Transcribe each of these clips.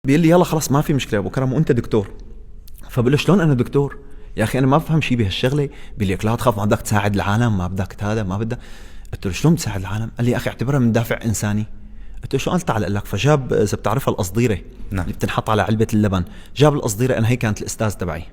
بيقول لي يلا خلاص ما في مشكله ابو كرم وانت دكتور. فبقول له شلون انا دكتور يا اخي، انا ما بفهم شيء بهالشغله. بيقول لك لا تخاف، ما بدك تساعد العالم، ما بدك هذا ما بدك. قلت له شلون تساعد العالم؟ قال لي يا اخي اعتبرها من دافع انساني. قلت له شو؟ قال تعال اقول لك. فجاب اذا بتعرفها القصديره نعم. اللي بتنحط على علبه اللبن، جاب القصديره. انا هي كانت الاستاذ تبعي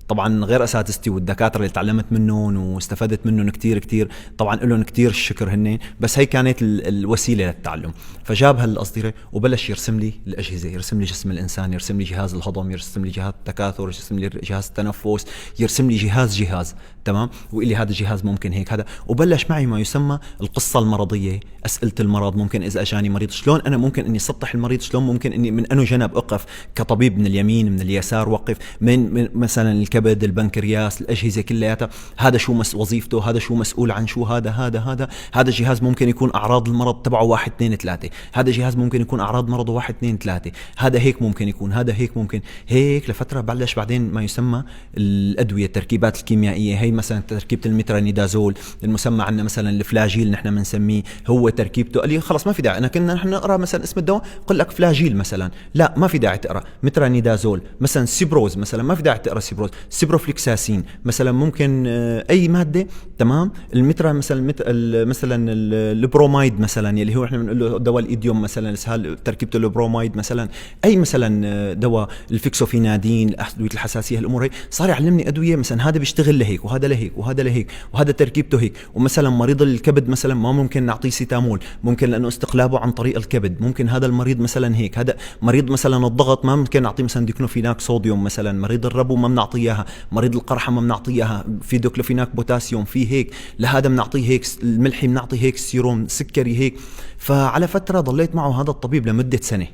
طبعا، غير اساتذتي والدكاتره اللي تعلمت منهم واستفدت منهم كتير كتير، طبعا لهم كتير الشكر هن، بس هي كانت الوسيله للتعلم. فجاب هالقصديره وبلش يرسم لي الاجهزه، يرسم لي جسم الانسان، يرسم لي جهاز الهضم، يرسم لي جهاز التكاثر، يرسم لي جهاز التنفس، يرسم لي جهاز تمام، ويقول لي هذا الجهاز ممكن هيك هذا. وبلش معي ما يسمى القصه المرضيه، اسئله المرض. ممكن اذا اجاني مريض شلون انا ممكن اني اسطح المريض، شلون ممكن اني من انه جنب اقف كطبيب، من اليمين من اليسار وقف، من مثلا الكبد البنكرياس الاجهزه كلياتها، هذا شو وظيفته، هذا شو مسؤول عن شو، هذا جهاز ممكن يكون اعراض المرض تبعه 1 2 3، هذا جهاز ممكن يكون اعراض مرضه 1 2 3، هذا هيك ممكن يكون، هذا هيك ممكن هيك. لفتره بلش بعدين ما يسمى الادويه، التركيبات الكيميائيه. هي مثلا تركيبه المترونيدازول، المسمى عندنا مثلا الفلاجيل نحن بنسميه، هو تركيبته. قال لي خلص ما في داعي، انا كنا نحن نقرا مثلا اسم الدواء قل لك فلاجيل مثلا، لا ما في داعي تقرا مترونيدازول. مثلا سيبروز مثلا ما في داعي تقرا سيبروز، سيبروفليكساسين مثلا ممكن اي ماده تمام. المترا مثلا مثلا البرومايد مثلا يلي هو احنا بنقول له دواء الايديوم مثلا، اسهال تركيبته البرومايد مثلا. اي مثلا دواء الفيكسوفينادين، ادويه الحساسيه، هالامور هي صار يعلمني ادويه مثلا هذا بيشتغل لهيك وهذا لهيك وهذا لهيك وهذا تركيبته هيك. ومثلا مريض الكبد مثلا ما ممكن نعطيه سيتامول، ممكن لانه استقلابه عن طريق الكبد، ممكن هذا المريض مثلا هيك. هذا مريض مثلا الضغط ما ممكن نعطيه مثلا ديكلوفيناك صوديوم مثلا، مريض الربو ما بنعطيه اياها، مريض القرحه ما بنعطيه اياها، في دوكلوفيناك بوتاسيوم في هيك، لهذا بنعطيه هيك، الملحي بنعطيه هيك، سيروم سكري هيك. فعلى فتره ضليت معه هذا الطبيب لمده سنه.